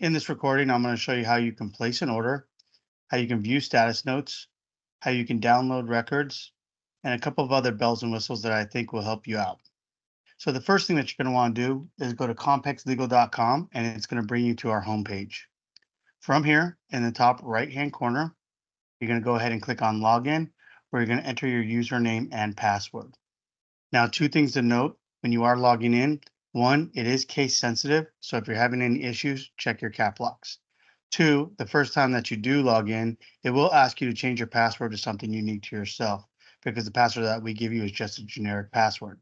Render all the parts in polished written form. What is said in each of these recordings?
In this recording, I'm going to show you how you can place an order, how you can view status notes, how you can download records, and a couple of other bells and whistles that I think will help you out. So the first thing that you're going to want to do is go to compexlegal.com and it's going to bring you to our homepage. From here, in the top right-hand corner, you're going to go ahead and click on Login, where you're going to enter your username and password. Now, two things to note when you are logging in. One, it is case sensitive. So if you're having any issues, check your cap locks. Two, the first time that you do log in, it will ask you to change your password to something unique to yourself because the password that we give you is just a generic password.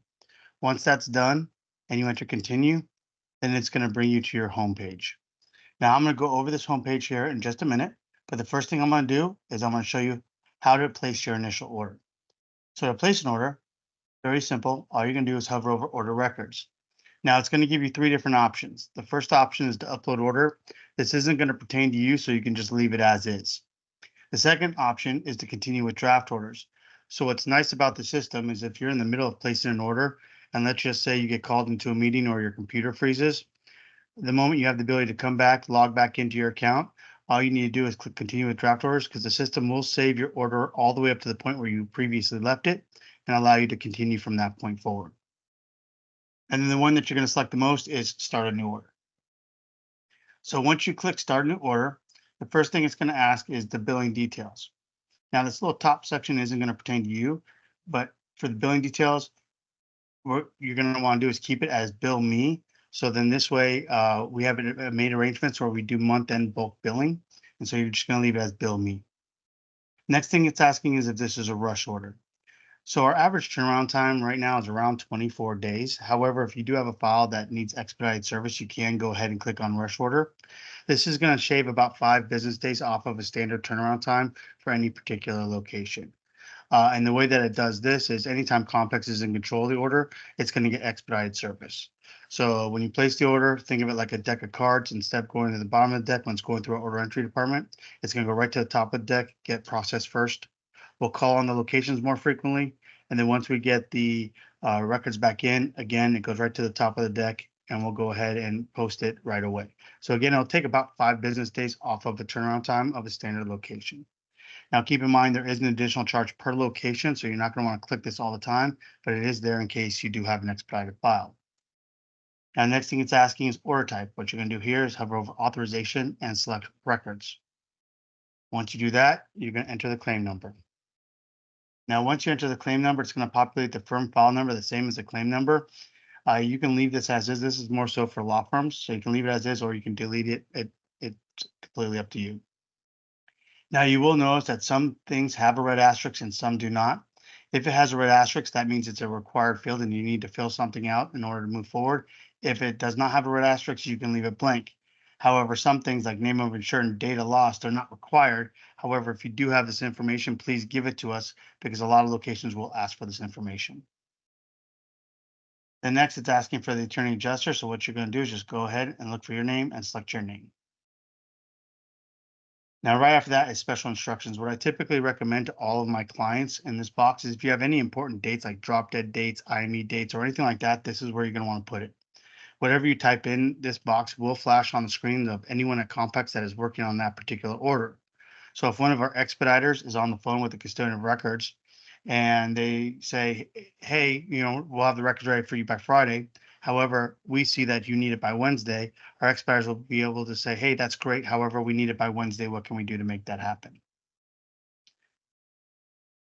Once that's done and you enter continue, then it's going to bring you to your home page. Now I'm going to go over this home page here in just a minute, but the first thing I'm going to do is I'm going to show you how to place your initial order. So to place an order, very simple. All you're going to do is hover over order records. Now it's going to give you three different options. The first option is to upload order. This isn't going to pertain to you, so you can just leave it as is. The second option is to continue with draft orders. So what's nice about the system is if you're in the middle of placing an order, and let's just say you get called into a meeting or your computer freezes, the moment you have the ability to come back, log back into your account, all you need to do is click continue with draft orders because the system will save your order all the way up to the point where you previously left it and allow you to continue from that point forward. And then the one that you're going to select the most is start a new order. So once you click start a new order, the first thing it's going to ask is the billing details. Now this little top section isn't going to pertain to you, but for the billing details, what you're going to want to do is keep it as bill me. So then this way we have made arrangements where we do month-end bulk billing. And so you're just going to leave it as bill me. Next thing it's asking is if this is a rush order. So our average turnaround time right now is around 24 days. However, if you do have a file that needs expedited service, you can go ahead and click on rush order. This is going to shave about 5 business days off of a standard turnaround time for any particular location. And the way that it does this is anytime Compex is in control of the order, it's going to get expedited service. So when you place the order, think of it like a deck of cards. Instead of going to the bottom of the deck when it's going through our order entry department, it's going to go right to the top of the deck, get processed first. We'll call on the locations more frequently. And then once we get the records back in, again, it goes right to the top of the deck and we'll go ahead and post it right away. So again, it'll take about 5 business days off of the turnaround time of a standard location. Now, keep in mind, there is an additional charge per location, so you're not going to want to click this all the time, but it is there in case you do have an expedited file. Now, the next thing it's asking is order type. What you're going to do here is hover over authorization and select records. Once you do that, you're going to enter the claim number. Now, once you enter the claim number, it's going to populate the firm file number, the same as the claim number. You can leave this as is. This is more so for law firms, so you can leave it as is, or you can delete it. It's completely up to you. Now you will notice that some things have a red asterisk and some do not. If it has a red asterisk, that means it's a required field and you need to fill something out in order to move forward. If it does not have a red asterisk, you can leave it blank. However, some things like name of insured and data lost are not required. However, if you do have this information, please give it to us because a lot of locations will ask for this information. Then next, it's asking for the attorney adjuster. So what you're going to do is just go ahead and look for your name and select your name. Now, right after that is special instructions. What I typically recommend to all of my clients in this box is if you have any important dates like drop dead dates, IME dates, or anything like that, this is where you're going to want to put it. Whatever you type in this box will flash on the screen of anyone at Compex that is working on that particular order. So if one of our expediters is on the phone with the custodian of records and they say, hey, we'll have the records ready for you by Friday. However, we see that you need it by Wednesday. Our expediters will be able to say, hey, that's great. However, we need it by Wednesday. What can we do to make that happen?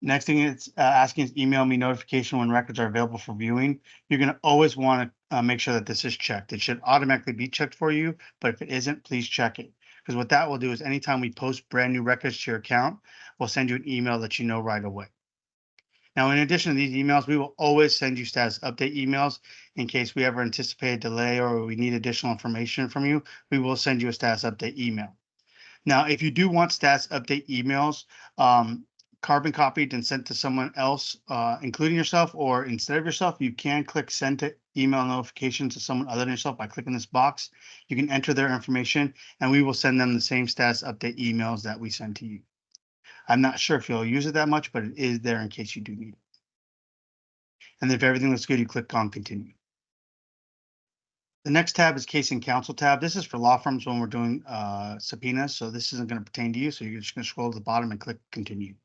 Next thing it's asking is email me notification when records are available for viewing. You're going to always want to make sure that this is checked. It should automatically be checked for you, but if it isn't, please check it. Because what that will do is anytime we post brand new records to your account, we'll send you an email that you know right away. Now, in addition to these emails, we will always send you status update emails in case we ever anticipate a delay or we need additional information from you. We will send you a status update email. Now, if you do want status update emails, carbon copied and sent to someone else, including yourself, or instead of yourself, you can click send to email notification to someone other than yourself by clicking this box. You can enter their information and we will send them the same status update emails that we send to you. I'm not sure if you'll use it that much, but it is there in case you do need it. And if everything looks good, you click on continue. The next tab is case and counsel tab. This is for law firms when we're doing subpoenas. So this isn't going to pertain to you. So you're just going to scroll to the bottom and click continue.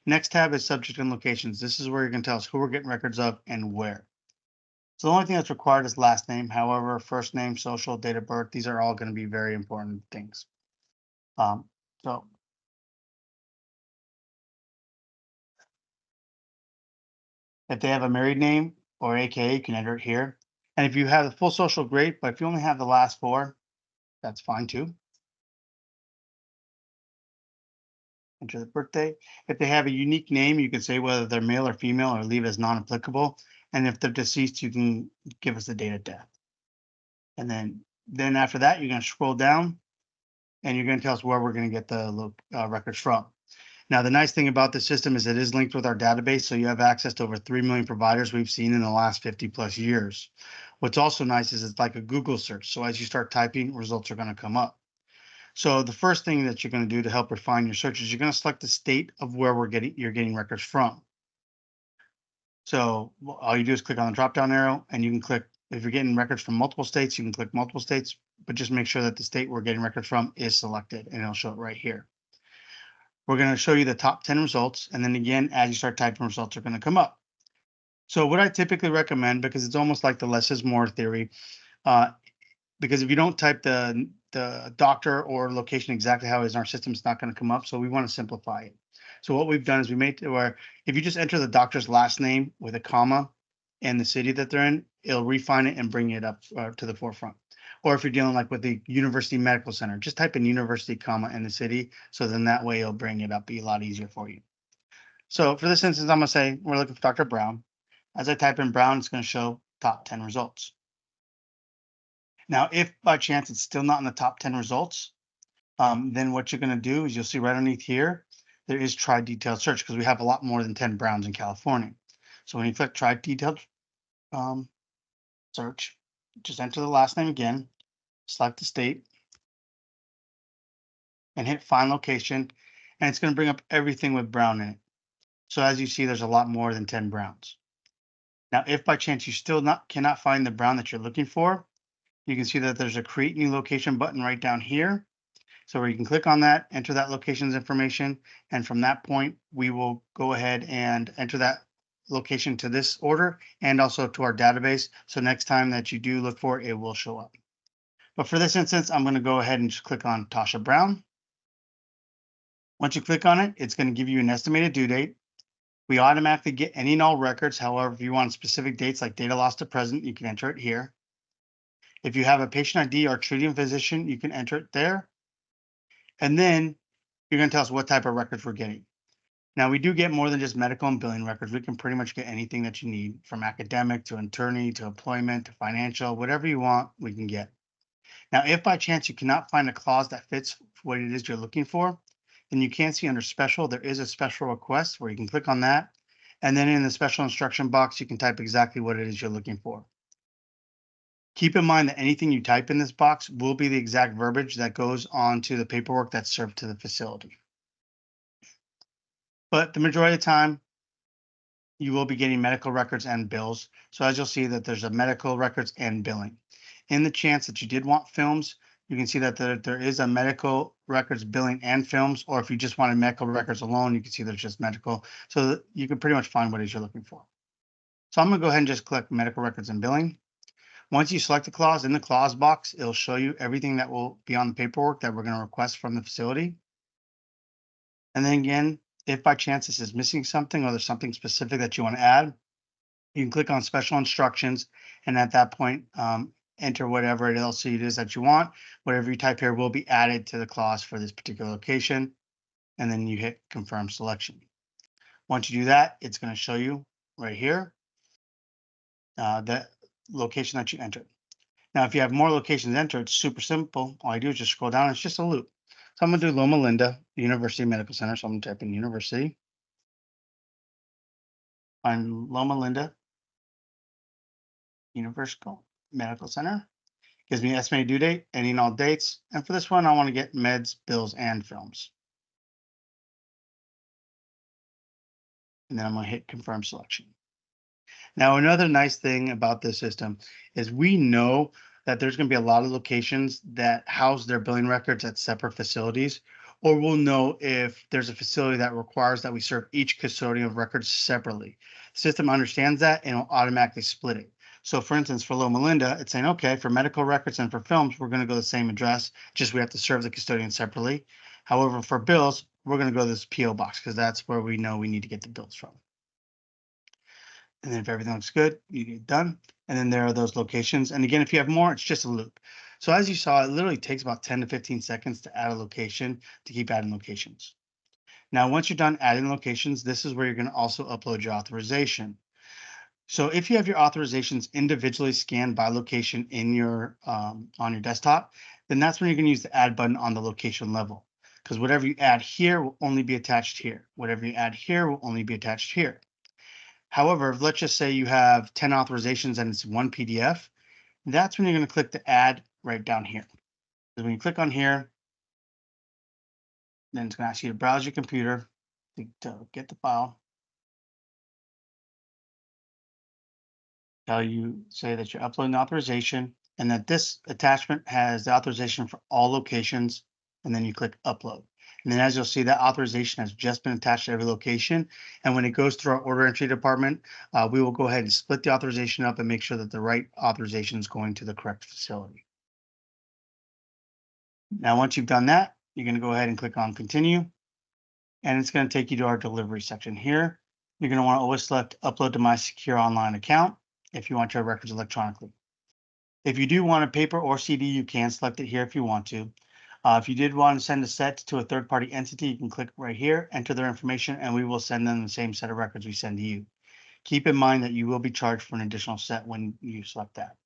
Next tab is subject and locations. This is where you're going to tell us who we're getting records of and where. So the only thing that's required is last name. However, first name, social, date of birth, these are all going to be very important things. So if they have a married name or AKA, you can enter it here. And if you have the full social, great. But if you only have the last four, that's fine too. Enter the birthday. If they have a unique name, you can say whether they're male or female or leave as non-applicable. And if they're deceased, you can give us the date of death. And then after that, you're going to scroll down and you're going to tell us where we're going to get the records from. Now, the nice thing about this system is it is linked with our database, so you have access to over 3 million providers we've seen in the last 50 plus years. What's also nice is it's like a Google search. So as you start typing, results are going to come up. So the first thing that you're going to do to help refine your search is you're going to select the state of where you're getting records from. So all you do is click on the drop down arrow and you can click, if you're getting records from multiple states, you can click multiple states, but just make sure that the state we're getting records from is selected and it'll show it right here. We're going to show you the top 10 results. And then again, as you start typing, results are going to come up. So what I typically recommend, because it's almost like the less is more theory, because if you don't type the doctor or location exactly how it is in our system, it's not going to come up. So we want to simplify it. So what we've done is we made it where if you just enter the doctor's last name with a comma and the city that they're in, it'll refine it and bring it up to the forefront. Or if you're dealing like with the University Medical Center, just type in university, comma, and the city. So then that way it'll bring it up, be a lot easier for you. So for this instance, I'm going to say we're looking for Dr. Brown. As I type in Brown, it's going to show top 10 results. Now, if by chance it's still not in the top 10 results, then what you're going to do is you'll see right underneath here, there is try detailed search because we have a lot more than 10 Browns in California. So when you click try detailed search, just enter the last name again, select the state, and hit find location, and it's going to bring up everything with Brown in it. So as you see, there's a lot more than 10 Browns. Now, if by chance you still cannot find the Brown that you're looking for, you can see that there's a create new location button right down here. So where you can click on that, enter that location's information, and from that point, we will go ahead and enter that location to this order and also to our database. So next time that you do look for it, it will show up. But for this instance, I'm going to go ahead and just click on Tasha Brown. Once you click on it, it's going to give you an estimated due date. We automatically get any and all records. However, if you want specific dates like data loss to present, you can enter it here. If you have a patient ID or treating physician, you can enter it there. And then you're going to tell us what type of records we're getting. Now, we do get more than just medical and billing records. We can pretty much get anything that you need, from academic to attorney to employment to financial, whatever you want, we can get. Now, if by chance you cannot find a clause that fits what it is you're looking for, then you can see under special, there is a special request where you can click on that. And then in the special instruction box, you can type exactly what it is you're looking for. Keep in mind that anything you type in this box will be the exact verbiage that goes on to the paperwork that's served to the facility. But the majority of the time, you will be getting medical records and bills. So as you'll see that there's a medical records and billing. In the chance that you did want films, you can see that there is a medical records billing and films, or if you just wanted medical records alone, you can see there's just medical. So you can pretty much find what it is you're looking for. So I'm going to go ahead and just click medical records and billing. Once you select the clause in the clause box, it'll show you everything that will be on the paperwork that we're going to request from the facility. And then again, if by chance this is missing something or there's something specific that you want to add, you can click on special instructions. And at that point, enter whatever else it is that you want. Whatever you type here will be added to the clause for this particular location. And then you hit confirm selection. Once you do that, it's going to show you right here the location that you entered. Now, if you have more locations entered, it's super simple. All I do is just scroll down. It's just a loop. So I'm going to do Loma Linda University Medical Center. So I'm going to type in university. Find Loma Linda University Medical Center. Gives me an estimated due date, any and all dates. And for this one, I want to get meds, bills, and films. And then I'm going to hit confirm selection. Now, another nice thing about this system is we know that there's going to be a lot of locations that house their billing records at separate facilities, or we'll know if there's a facility that requires that we serve each custodian of records separately. The system understands that and will automatically split it. So, for instance, for Loma Linda, it's saying, okay, for medical records and for films, we're going to go the same address, just we have to serve the custodian separately. However, for bills, we're going to go to this PO box because that's where we know we need to get the bills from. And then if everything looks good, you get done. And then there are those locations. And again, if you have more, it's just a loop. So as you saw, it literally takes about 10 to 15 seconds to add a location to keep adding locations. Now, once you're done adding locations, this is where you're going to also upload your authorization. So if you have your authorizations individually scanned by location in your on your desktop, then that's when you're going to use the add button on the location level. Because whatever you add here will only be attached here. Whatever you add here will only be attached here. However, let's just say you have 10 authorizations and it's one PDF. That's when you're going to click the add right down here. Because when you click on here, then it's going to ask you to browse your computer to get the file. Tell you, say that you're uploading the authorization and that this attachment has the authorization for all locations. And then you click upload. And then as you'll see, that authorization has just been attached to every location. And when it goes through our order entry department, we will go ahead and split the authorization up and make sure that the right authorization is going to the correct facility. Now, once you've done that, you're going to go ahead and click on continue. And it's going to take you to our delivery section here. You're going to want to always select upload to my secure online account if you want your records electronically. If you do want a paper or CD, you can select it here if you want to. If you did want to send a set to a third-party entity, you can click right here, enter their information, and we will send them the same set of records we send to you. Keep in mind that you will be charged for an additional set when you select that.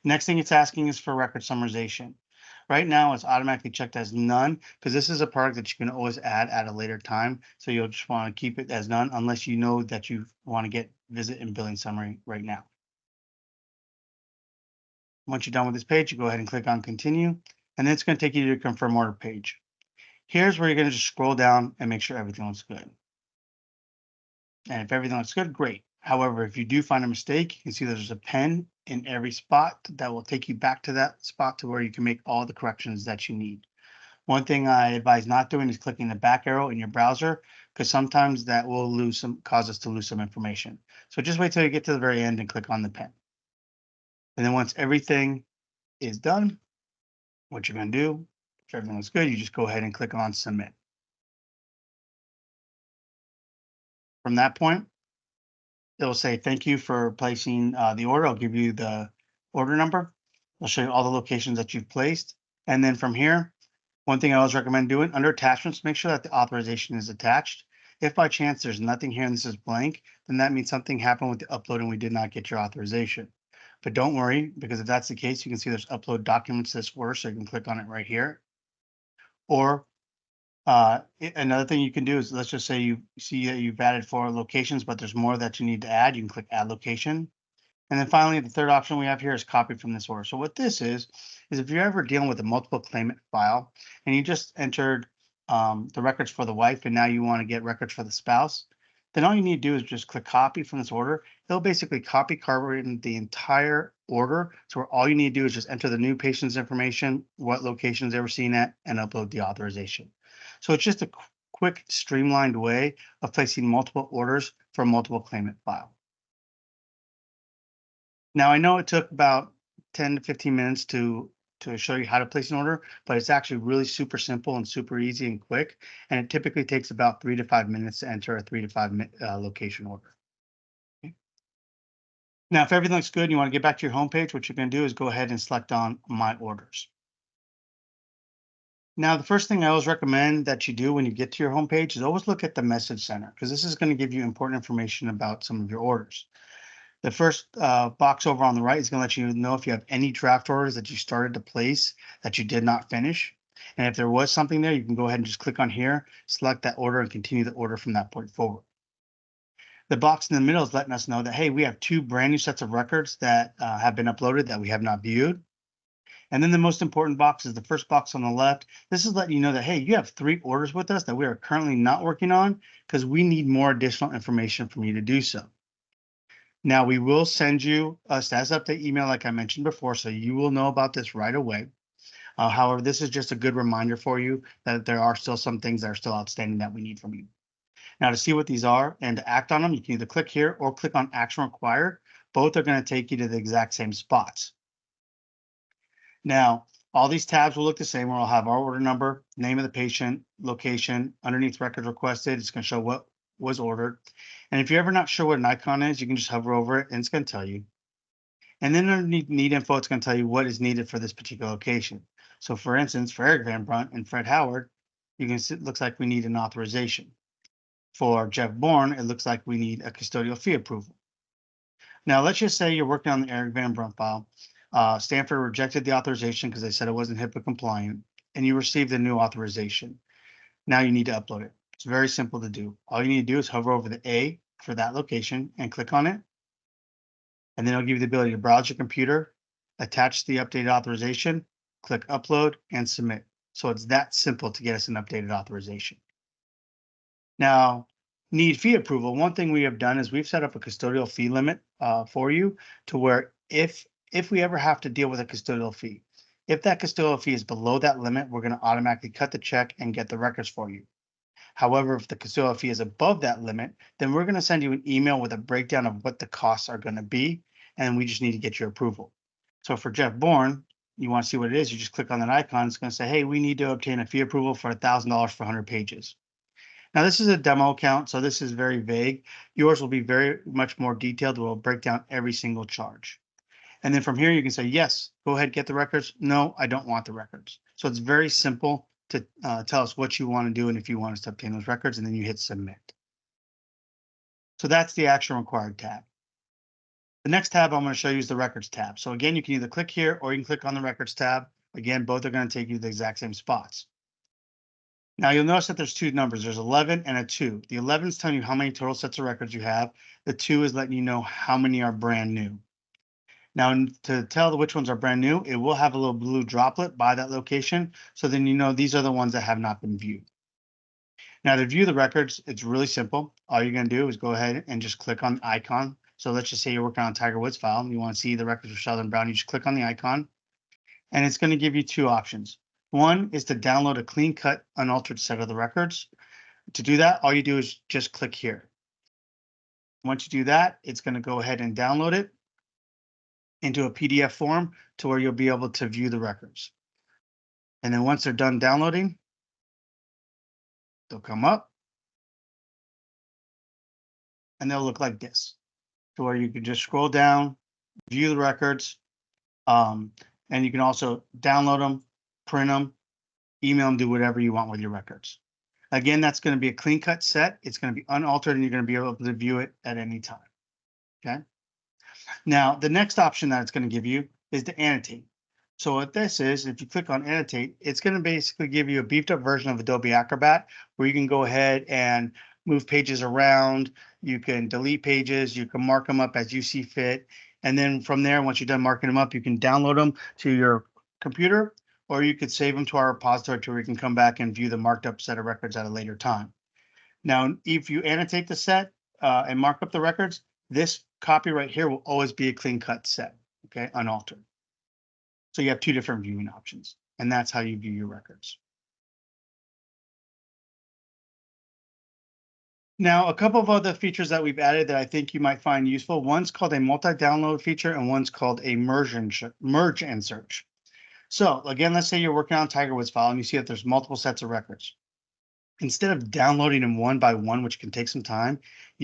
Next thing it's asking is for record summarization. Right now, it's automatically checked as none because this is a product that you can always add at a later time. So you'll just want to keep it as none unless you know that you want to get visit and billing summary right now. Once you're done with this page, you go ahead and click on continue, and then it's going to take you to the confirm order page. Here's where you're going to just scroll down and make sure everything looks good. And if everything looks good, great. However, if you do find a mistake, you can see there's a pen in every spot that will take you back to that spot to where you can make all the corrections that you need. One thing I advise not doing is clicking the back arrow in your browser because sometimes that will cause us to lose some information. So just wait till you get to the very end and click on the pen. And then once everything is done, what you're going to do, if everything looks good, you just go ahead and click on submit. From that point, it'll say thank you for placing the order. I'll give you the order number. I'll show you all the locations that you've placed. And then from here, one thing I always recommend doing under attachments, make sure that the authorization is attached. If by chance there's nothing here and this is blank, then that means something happened with the upload and we did not get your authorization. But don't worry, because if that's the case, you can see there's upload documents this were, so you can click on it right here. Or another thing you can do is, let's just say you see that you've added 4 locations, but there's more that you need to add. You can click add location. And then finally, the third option we have here is copy from this order. So what this is if you're ever dealing with a multiple claimant file and you just entered the records for the wife and now you want to get records for the spouse, then all you need to do is just click copy from this order. It'll basically copy carbon the entire order. So where all you need to do is just enter the new patient's information, what locations they were seen at, and upload the authorization. So it's just a quick, streamlined way of placing multiple orders for a multiple claimant file. Now, I know it took about 10 to 15 minutes to show you how to place an order, but it's actually really super simple and super easy and quick. And it typically takes about 3 to 5 minutes to enter a 3 to 5 location order. Okay. Now, if everything looks good and you want to get back to your home page, what you're going to do is go ahead and select on My Orders. Now, the first thing I always recommend that you do when you get to your home page is always look at the message center because this is going to give you important information about some of your orders. The first box over on the right is going to let you know if you have any draft orders that you started to place that you did not finish. And if there was something there, you can go ahead and just click on here, select that order, and continue the order from that point forward. The box in the middle is letting us know that, hey, we have 2 brand new sets of records that have been uploaded that we have not viewed. And then the most important box is the first box on the left. This is letting you know that, hey, you have 3 orders with us that we are currently not working on because we need more additional information from you to do so. Now, we will send you a status update email, like I mentioned before, so you will know about this right away. However, this is just a good reminder for you that there are still some things that are still outstanding that we need from you. Now, to see what these are and to act on them, you can either click here or click on Action Required. Both are going to take you to the exact same spots. Now, all these tabs will look the same, where I'll have our order number, name of the patient, location, underneath records requested. It's going to show what was ordered. And if you're ever not sure what an icon is, you can just hover over it and it's going to tell you. And then underneath need info, it's going to tell you what is needed for this particular location. So for instance, for Eric Van Brunt and Fred Howard, you can see it looks like we need an authorization. For Jeff Bourne, it looks like we need a custodial fee approval. Now, let's just say you're working on the Eric Van Brunt file. Stanford rejected the authorization because they said it wasn't HIPAA compliant, and you received a new authorization. Now you need to upload it. It's very simple to do. All you need to do is hover over the A for that location and click on it. And then it'll give you the ability to browse your computer, attach the updated authorization, click upload, and submit. So it's that simple to get us an updated authorization. Now, need fee approval. One thing we have done is we've set up a custodial fee limit for you, to where if we ever have to deal with a custodial fee, if that custodial fee is below that limit, we're going to automatically cut the check and get the records for you. However, if the custodial fee is above that limit, then we're going to send you an email with a breakdown of what the costs are going to be, and we just need to get your approval. So for Jeff Bourne, you want to see what it is, you just click on that icon. It's going to say, hey, we need to obtain a fee approval for $1,000 for 100 pages. Now, this is a demo account, so this is very vague. Yours will be very much more detailed. We'll break down every single charge. And then from here, you can say, yes, go ahead, get the records. No, I don't want the records. So it's very simple to tell us what you want to do and if you want us to obtain those records, and then you hit submit. So that's the action required tab. The next tab I'm going to show you is the records tab. So again, you can either click here or you can click on the records tab. Again, both are going to take you to the exact same spots. Now you'll notice that there's two numbers. There's 11 and a 2. The 11 is telling you how many total sets of records you have. The 2 is letting you know how many are brand new. Now, to tell which ones are brand new, it will have a little blue droplet by that location. So then you know these are the ones that have not been viewed. Now, to view the records, it's really simple. All you're going to do is go ahead and just click on the icon. So let's just say you're working on a Tiger Woods file and you want to see the records for Sheldon Brown. You just click on the icon, and it's going to give you two options. One is to download a clean cut, unaltered set of the records. To do that, all you do is just click here. Once you do that, it's going to go ahead and download it into a PDF form to where you'll be able to view the records. And then once they're done downloading, they'll come up and they'll look like this, to where you can just scroll down, view the records, and you can also download them, print them, email them, do whatever you want with your records. Again, that's going to be a clean cut set. It's going to be unaltered and you're going to be able to view it at any time. Okay. Now, the next option that it's going to give you is to annotate. So what this is, if you click on annotate, it's going to basically give you a beefed up version of Adobe Acrobat, where you can go ahead and move pages around. You can delete pages. You can mark them up as you see fit. And then from there, once you're done marking them up, you can download them to your computer, or you could save them to our repository to where you can come back and view the marked up set of records at a later time. Now, if you annotate the set and mark up the records, this copy right here will always be a clean cut set, okay, unaltered. So you have two different viewing options, and that's how you view your records. Now, a couple of other features that we've added that I think you might find useful. One's called a multi-download feature, and one's called a merge and search. So again, let's say you're working on Tiger Woods file and you see that there's multiple sets of records. Instead of downloading them one by one, which can take some time,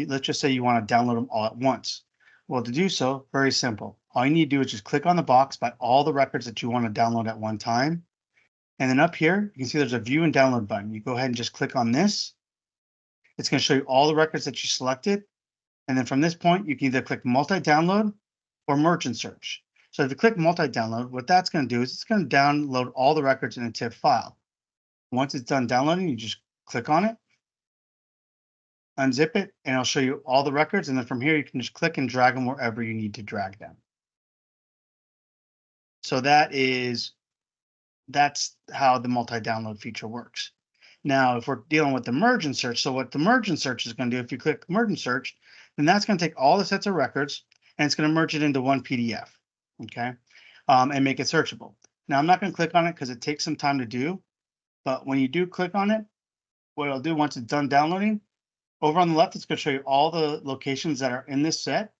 let's just say you want to download them all at once. Well, to do so, very simple. All you need to do is just click on the box by all the records that you want to download at one time. And then up here, you can see there's a view and download button. You go ahead and just click on this. It's going to show you all the records that you selected. And then from this point, you can either click multi-download or merge and search. So if you click multi-download, what that's going to do is it's going to download all the records in a TIFF file. Once it's done downloading, you just click on it, unzip it, and it'll show you all the records. And then from here, you can just click and drag them wherever you need to drag them. So that's how the multi-download feature works. Now, if we're dealing with the merge and search, so what the merge and search is going to do, if you click merge and search, then that's going to take all the sets of records, and it's going to merge it into one PDF, okay, and make it searchable. Now, I'm not going to click on it because it takes some time to do, but when you do click on it, what it'll do once it's done downloading, over on the left, it's going to show you all the locations that are in this set.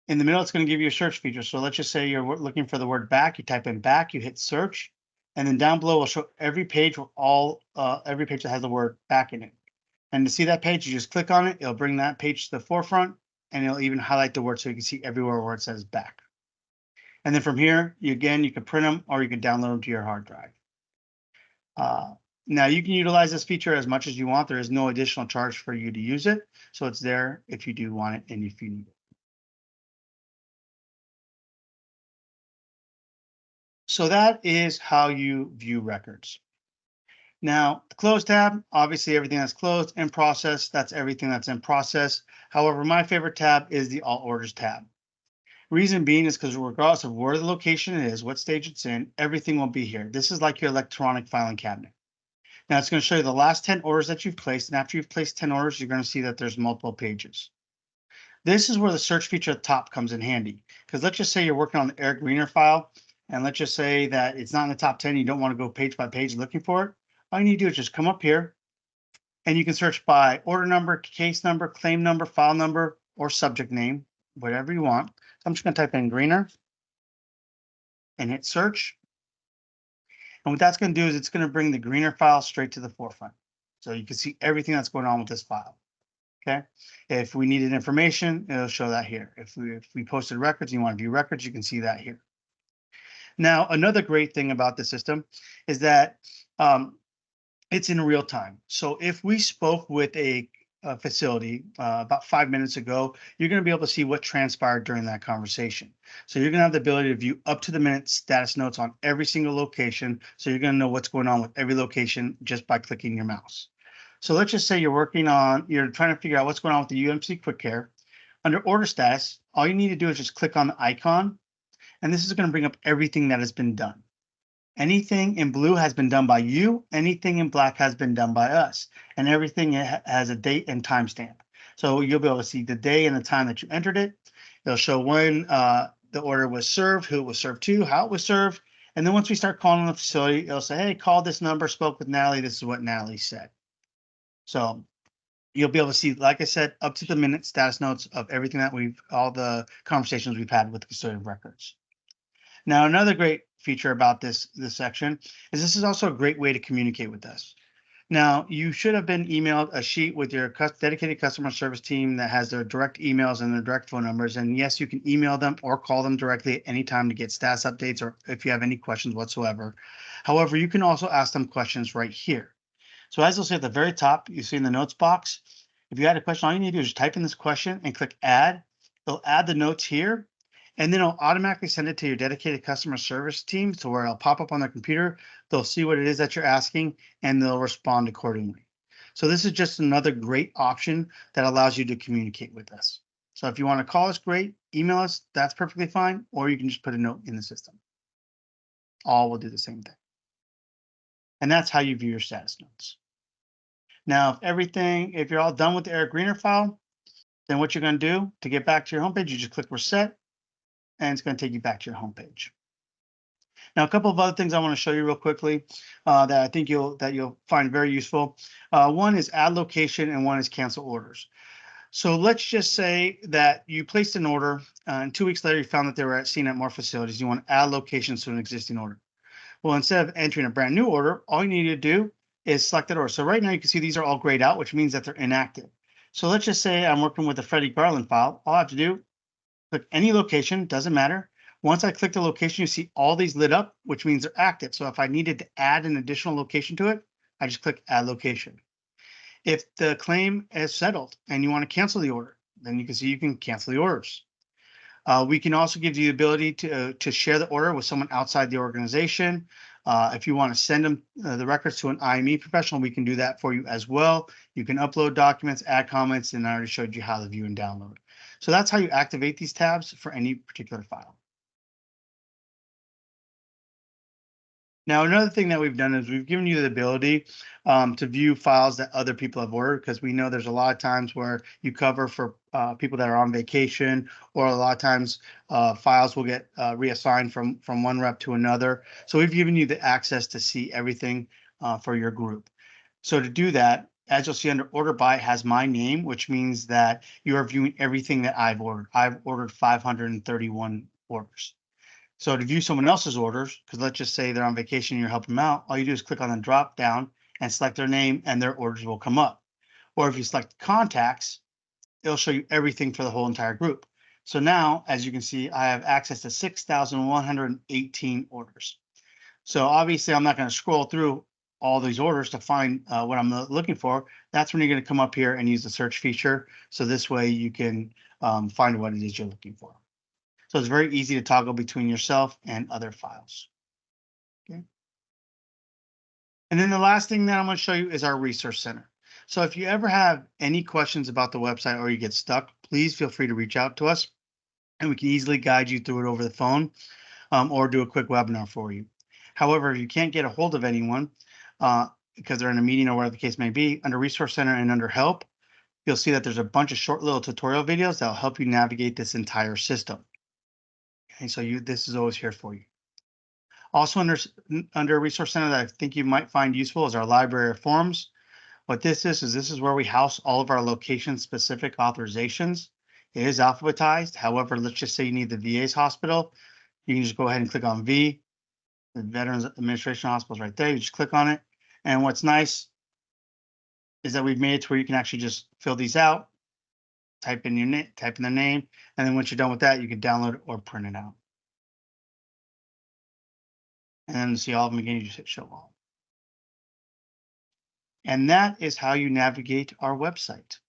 In the middle, it's going to give you a search feature. So let's just say you're looking for the word back. You type in back, you hit search, and then down below will show every page with every page that has the word back in it. And to see that page, you just click on it. It'll bring that page to the forefront, and it'll even highlight the word so you can see everywhere where it says back. And then from here, you can print them or you can download them to your hard drive. Now you can utilize this feature as much as you want. There is no additional charge for you to use it. So it's there if you do want it and if you need it. So that is how you view records. Now, the close tab, obviously everything that's closed. In process, that's everything that's in process. However, my favorite tab is the all orders tab. Reason being is because regardless of where the location is, what stage it's in, everything will be here. This is like your electronic filing cabinet. Now it's going to show you the last 10 orders that you've placed. And after you've placed 10 orders, you're going to see that there's multiple pages. This is where the search feature at the top comes in handy. Because let's just say you're working on the Eric Greener file, and let's just say that it's not in the top 10. You don't want to go page by page looking for it. All you need to do is just come up here, and you can search by order number, case number, claim number, file number, or subject name, whatever you want. So I'm just going to type in Greener and hit search. And what that's going to do is it's going to bring the Greener file straight to the forefront. So you can see everything that's going on with this file. Okay. If we needed information, it'll show that here. If we posted records, and you want to view records, you can see that here. Now, another great thing about the system is that it's in real time. So if we spoke with a facility about 5 minutes ago, you're going to be able to see what transpired during that conversation. So you're going to have the ability to view up to the minute status notes on every single location. So you're going to know what's going on with every location just by clicking your mouse. So let's just say you're trying to figure out what's going on with the UMC Quick Care. Under order status, all you need to do is just click on the icon, and this is going to bring up everything that has been done. Anything in blue has been done by you. Anything in black has been done by us. And everything has a date and timestamp. So you'll be able to see the day and the time that you entered it. It'll show when the order was served, who it was served to, how it was served. And then once we start calling the facility, it'll say, hey, call this number, spoke with Natalie. This is what Natalie said. So you'll be able to see, like I said, up to the minute status notes of everything that all the conversations we've had with the custodian records. Now, another great feature about this section is this is also a great way to communicate with us. Now, you should have been emailed a sheet with your dedicated customer service team that has their direct emails and their direct phone numbers. And yes, you can email them or call them directly at any time to get status updates or if you have any questions whatsoever. However, you can also ask them questions right here. So as you'll see at the very top, you see in the notes box, if you had a question, all you need to do is type in this question and click add. It'll add the notes here. And then it'll automatically send it to your dedicated customer service team to where it'll pop up on their computer. They'll see what it is that you're asking and they'll respond accordingly. So this is just another great option that allows you to communicate with us. So if you want to call us, great. Email us, that's perfectly fine. Or you can just put a note in the system. All will do the same thing. And that's how you view your status notes. Now, if you're all done with the Eric Greener file, then what you're going to do to get back to your homepage, you just click reset. And it's going to take you back to your homepage. Now, a couple of other things I want to show you real quickly that I think you'll find very useful. One is add location and one is cancel orders. So let's just say that you placed an order and 2 weeks later you found that they were seen at more facilities. You want to add locations to an existing order. Well, instead of entering a brand new order, all you need to do is select that order. So right now you can see these are all grayed out, which means that they're inactive. So let's just say I'm working with the Freddie Garland file. All I have to do, click any location, doesn't matter. Once I click the location, you see all these lit up, which means they're active. So if I needed to add an additional location to it, I just click add location. If the claim is settled and you want to cancel the order, then you can see you can cancel the orders. We can also give you the ability to share the order with someone outside the organization. If you want to send them the records to an IME professional, we can do that for you as well. You can upload documents, add comments, and I already showed you how to view and download. So that's how you activate these tabs for any particular file. Now, another thing that we've done is we've given you the ability to view files that other people have ordered, because we know there's a lot of times where you cover for people that are on vacation, or a lot of times files will get reassigned from one rep to another. So we've given you the access to see everything for your group. So to do that, as you'll see under order by, it has my name, which means that you are viewing everything that I've ordered. I've ordered 531 orders. So to view someone else's orders, because let's just say they're on vacation and you're helping them out, all you do is click on the drop down and select their name and their orders will come up. Or if you select contacts, it'll show you everything for the whole entire group. So now, as you can see, I have access to 6,118 orders. So obviously I'm not going to scroll through all these orders to find what I'm looking for. That's when you're going to come up here and use the search feature. So this way you can find what it is you're looking for. So it's very easy to toggle between yourself and other files. Okay. And then the last thing that I'm going to show you is our resource center. So if you ever have any questions about the website or you get stuck, please feel free to reach out to us and we can easily guide you through it over the phone or do a quick webinar for you. However, if you can't get a hold of anyone because they're in a meeting or whatever the case may be, under resource center and under help, you'll see that there's a bunch of short little tutorial videos that'll help you navigate this entire system. Okay, so this is always here for you. Also under Resource Center that I think you might find useful is our library of forms. What this is where we house all of our location-specific authorizations. It is alphabetized. However, let's just say you need the VA's hospital. You can just go ahead and click on V. The Veterans Administration Hospital is right there. You just click on it. And what's nice is that we've made it to where you can actually just fill these out, type in your name, type in their name, and then once you're done with that, you can download it or print it out. And then to see all of them again, you just hit show all. And that is how you navigate our website.